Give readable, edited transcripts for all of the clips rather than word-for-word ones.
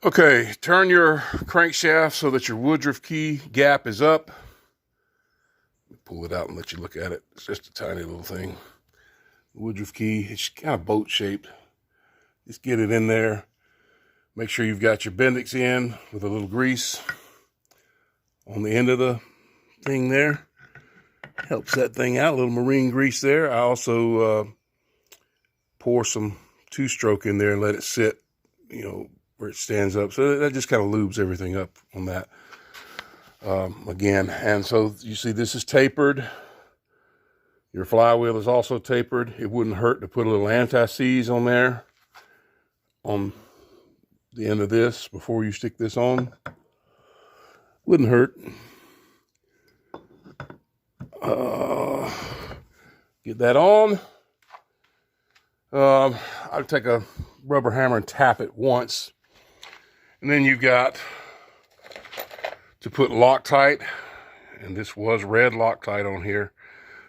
Okay, turn your crankshaft so that your woodruff key gap is up. Pull it out and let you look at it. It's just a tiny little thing. Woodruff key, it's kind of boat shaped. Just get it in there. Make sure you've got your bendix in with a little grease on the end of the thing there. Helps that thing out, a little marine grease there. I also pour some two-stroke in there and let it sit, where it stands up. So that just kind of lubes everything up on that. Again, and so you see this is tapered. Your flywheel is also tapered. It wouldn't hurt to put a little anti-seize on there on the end of this before you stick this on. Wouldn't hurt. Get that on. I'll take a rubber hammer and tap it once. And then you've got to put Loctite, and this was red Loctite on here.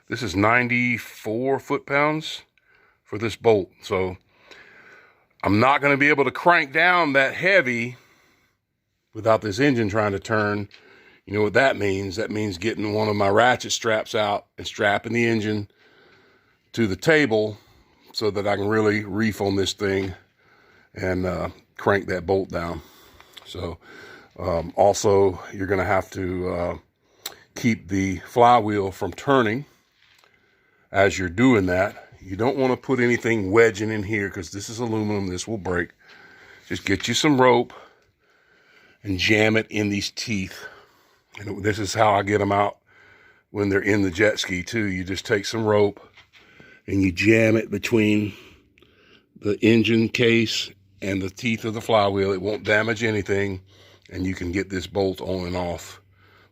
This is 94 foot-pounds for this bolt. So I'm not going to be able to crank down that heavy without this engine trying to turn. You know what that means? That means getting one of my ratchet straps out and strapping the engine to the table so that I can really reef on this thing and crank that bolt down. So also you're going to have to keep the flywheel from turning as you're doing that. You don't want to put anything wedging in here because this is aluminum. This will break. Just get you some rope and jam it in these teeth. And this is how I get them out when they're in the jet ski too. You just take some rope and you jam it between the engine case and the teeth of the flywheel. It won't damage anything, and you can get this bolt on and off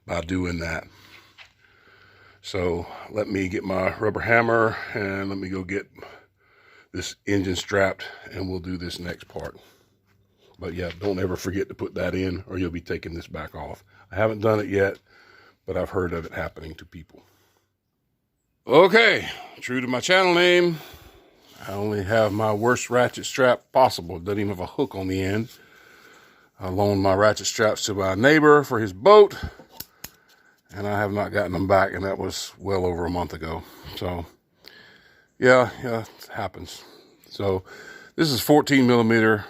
by doing that. So let me get my rubber hammer and let me go get this engine strapped, and we'll do this next part. But yeah, don't ever forget to put that in or you'll be taking this back off. I haven't done it yet, but I've heard of it happening to people. Okay, true to my channel name, I only have my worst ratchet strap possible. It doesn't even have a hook on the end. I loaned my ratchet straps to my neighbor for his boat, and I have not gotten them back, and that was well over a month ago. So yeah, it happens. So this is 14 millimeter,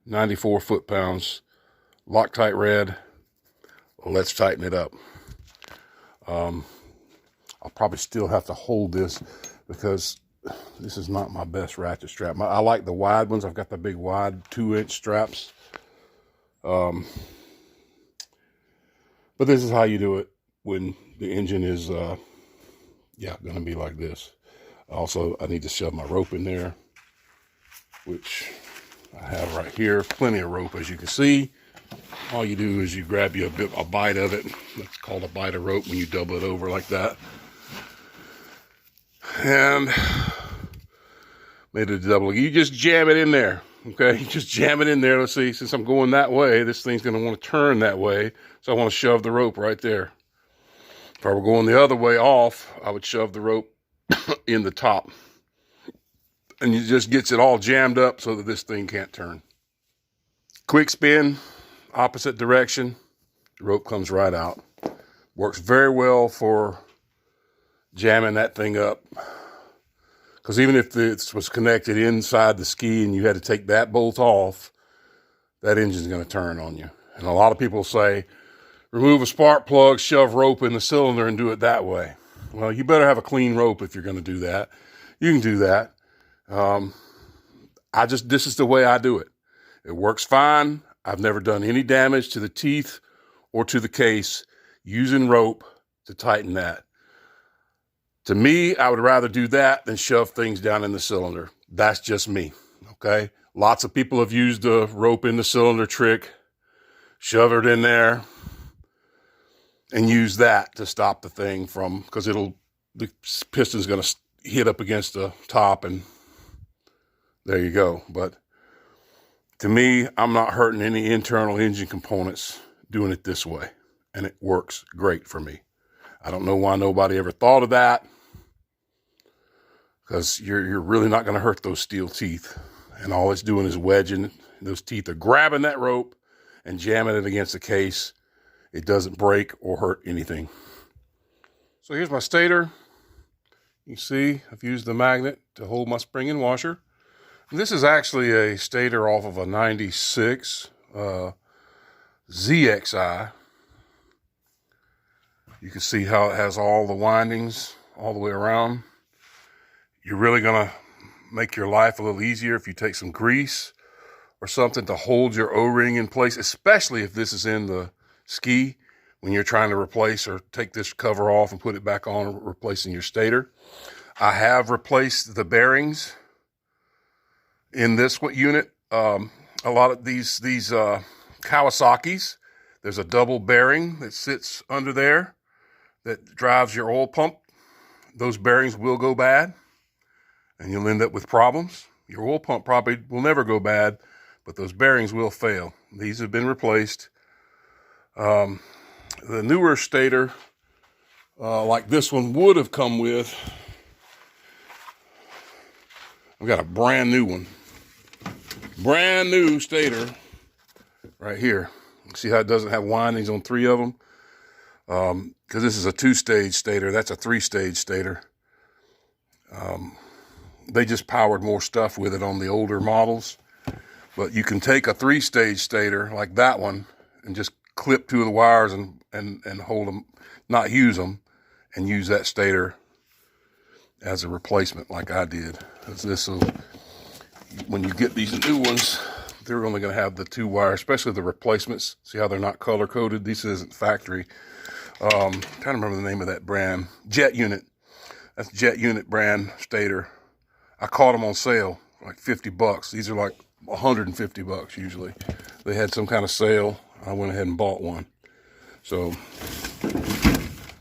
94 foot-pounds, Loctite red. Let's tighten it up. I'll probably still have to hold this because this is not my best ratchet strap. I like the wide ones. I've got the big wide 2-inch straps. But this is how you do it when the engine is, going to be like this. Also, I need to shove my rope in there, which I have right here. Plenty of rope, as you can see. All you do is you grab you a bite of it. That's called a bite of rope when you double it over like that. And made it a double. You just jam it in there. Okay, you just jam it in there. Let's see, since I'm going that way, this thing's going to want to turn that way. So I want to shove the rope right there. If I were going the other way off, I would shove the rope in the top. And it just gets it all jammed up so that this thing can't turn. Quick spin, opposite direction, the rope comes right out. Works very well for jamming that thing up. Because even if it was connected inside the ski and you had to take that bolt off, that engine's going to turn on you. And a lot of people say, remove a spark plug, shove rope in the cylinder and do it that way. Well, you better have a clean rope if you're going to do that. You can do that. This is the way I do it. It works fine. I've never done any damage to the teeth or to the case using rope to tighten that. To me, I would rather do that than shove things down in the cylinder. That's just me, okay? Lots of people have used the rope in the cylinder trick, shove it in there, and use that to stop the thing from, because the piston's gonna hit up against the top, and there you go. But to me, I'm not hurting any internal engine components doing it this way, and it works great for me. I don't know why nobody ever thought of that, because you're really not going to hurt those steel teeth, and all it's doing is wedging Those teeth are grabbing that rope and jamming it against the case. It doesn't break or hurt anything. So here's my stator. You see, I've used the magnet to hold my spring and washer. This is actually a stator off of a 96 ZXI. You can see how it has all the windings all the way around. You're really gonna make your life a little easier if you take some grease or something to hold your O-ring in place, especially if this is in the ski when you're trying to replace or take this cover off and put it back on, replacing your stator. I have replaced the bearings in this unit. A lot of these Kawasaki's, there's a double bearing that sits under there that drives your oil pump. Those bearings will go bad and you'll end up with problems. Your oil pump probably will never go bad, but those bearings will fail. These have been replaced. The newer stator, like this one would have come with, I've got a brand new one. Brand new stator right here. See how it doesn't have windings on 3 of them? Because this is a 2-stage stator. That's a 3-stage stator. They just powered more stuff with it on the older models. But you can take a 3-stage stator like that one and just clip 2 of the wires and hold them, not use them, and use that stator as a replacement like I did. When you get these new ones, they're only going to have the 2 wires, especially the replacements. See how they're not color coded? This isn't factory. Trying to remember the name of that brand. Jet Unit. That's Jet Unit brand stator. I caught them on sale, like 50 bucks. These are like 150 bucks usually. They had some kind of sale. I went ahead and bought one. So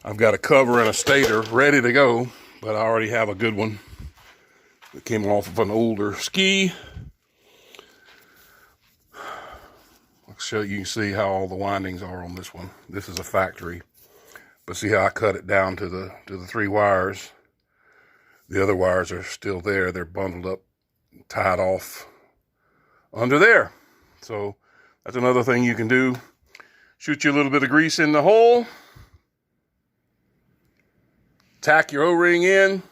I've got a cover and a stator ready to go, but I already have a good one that came off of an older ski. I'll show you, can see how all the windings are on this one. This is a factory, but see how I cut it down to the 3 wires. The other wires are still there. They're bundled up, tied off under there. So that's another thing you can do. Shoot you a little bit of grease in the hole. Tack your O-ring in.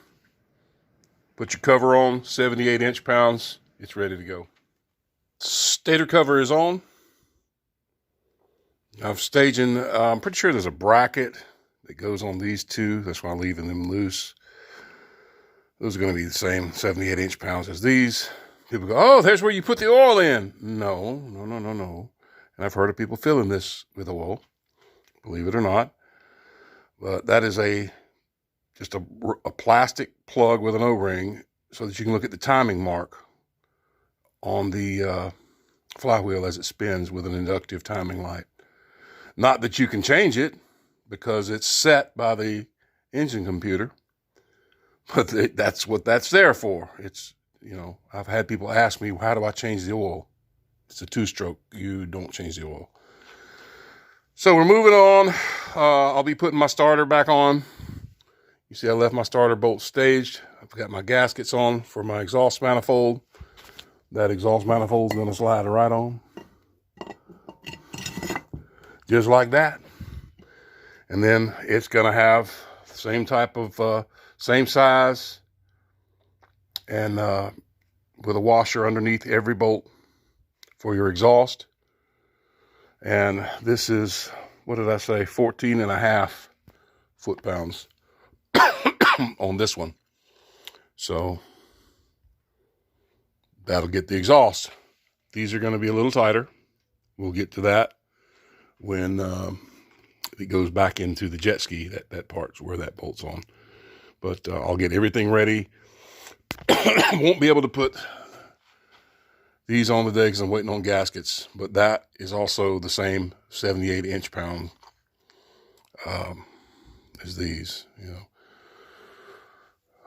Put your cover on, 78 inch-pounds. It's ready to go. Stator cover is on. I'm staging, I'm pretty sure there's a bracket that goes on these 2. That's why I'm leaving them loose. Those are going to be the same 78 inch-pounds as these. People go, oh, there's where you put the oil in. No. And I've heard of people filling this with oil, believe it or not. But that is just a plastic plug with an O-ring so that you can look at the timing mark on the flywheel as it spins with an inductive timing light. Not that you can change it because it's set by the engine computer, but that's what that's there for. It's, you know, I've had people ask me, how do I change the oil? It's a 2-stroke. You don't change the oil. So we're moving on. I'll be putting my starter back on. You see I left my starter bolt staged. I've got my gaskets on for my exhaust manifold. That exhaust manifold is going to slide right on. Just like that. And then it's going to have the same type of, same size, and with a washer underneath every bolt for your exhaust. And this is, what did I say, 14.5 foot-pounds on this one. So that'll get the exhaust. These are going to be a little tighter. We'll get to that when it goes back into the jet ski. That part's where that bolt's on. But I'll get everything ready. Won't be able to put these on today because I'm waiting on gaskets. But that is also the same 78 inch-pound as these. You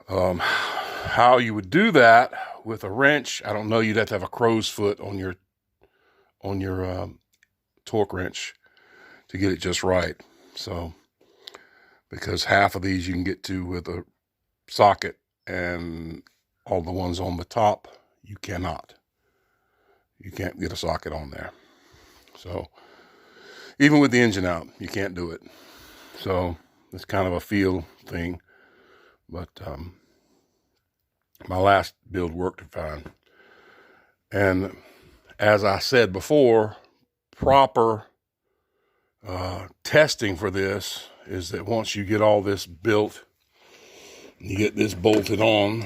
know, how you would do that with a wrench, I don't know. You'd have to have a crow's foot on your torque wrench to get it just right. So, because half of these you can get to with a socket, and all the ones on the top you cannot. you can't get a socket on there. So even with the engine out, you can't do it. So it's kind of a feel thing. But my last build worked fine. And as I said before, proper testing for this is that once you get all this built, you get this bolted on,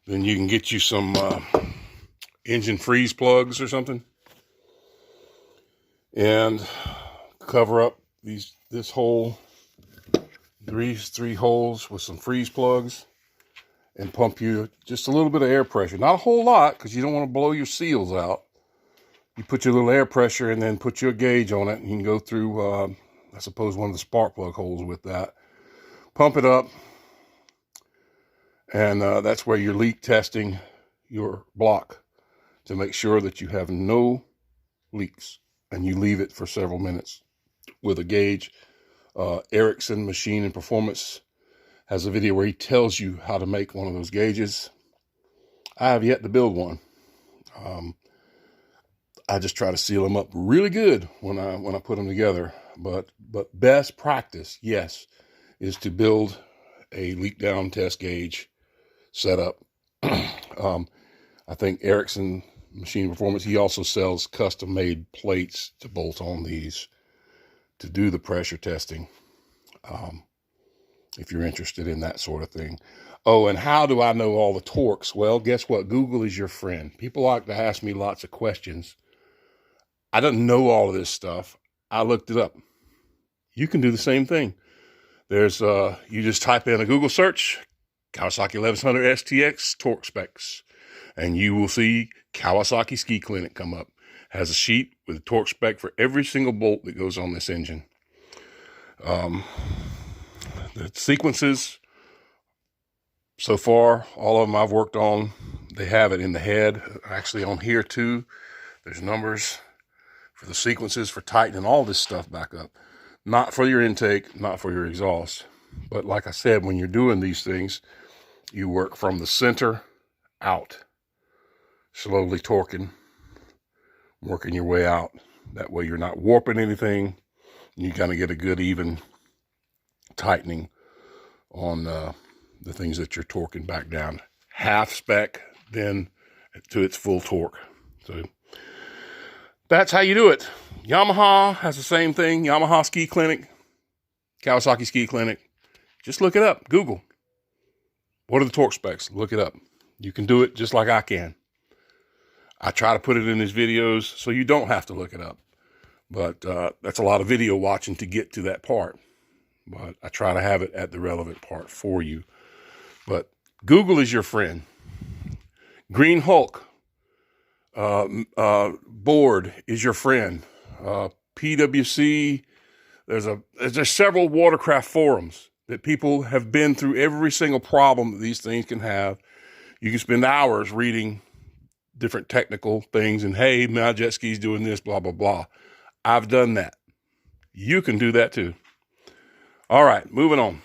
then you can get you some engine freeze plugs or something, and cover up this hole, these 3 holes with some freeze plugs, and pump you just a little bit of air pressure. Not a whole lot, because you don't want to blow your seals out. You put your little air pressure and then put your gauge on it, and you can go through, I suppose, one of the spark plug holes with that. Pump it up, and that's where you're leak testing your block to make sure that you have no leaks, and you leave it for several minutes with a gauge. Ericsson Machine and Performance has a video where he tells you how to make one of those gauges. I have yet to build one. I just try to seal them up really good when I put them together. But best practice, yes, is to build a leak down test gauge setup. I think Ericsson Machine Performance, he also sells custom made plates to bolt on these to do the pressure testing. If you're interested in that sort of thing. Oh, and how do I know all the torques? Well, guess what? Google is your friend. People like to ask me lots of questions. I don't know all of this stuff. I looked it up. You can do the same thing. There's, you just type in a Google search, Kawasaki 1100 STX torque specs, and you will see Kawasaki Ski Clinic come up. Has a sheet with a torque spec for every single bolt that goes on this engine. The sequences, so far, all of them I've worked on, they have it in the head. Actually on here too, there's numbers for the sequences for tightening all this stuff back up. Not for your intake, not for your exhaust. But like I said, when you're doing these things, you work from the center out, slowly torquing, working your way out. That way you're not warping anything. You kind of get a good even tightening on the things that you're torquing back down. Half spec, then to its full torque. So that's how you do it. Yamaha has the same thing. Yamaha Ski Clinic, Kawasaki Ski Clinic. Just look it up. Google. What are the torque specs? Look it up. You can do it just like I can. I try to put it in these videos so you don't have to look it up. But that's a lot of video watching to get to that part. But I try to have it at the relevant part for you. But Google is your friend. Green Hulk board is your friend. PWC, there's several watercraft forums that people have been through every single problem that these things can have. You can spend hours reading different technical things and, hey, my jet ski's doing this, blah, blah, blah. I've done that. You can do that too. All right, moving on.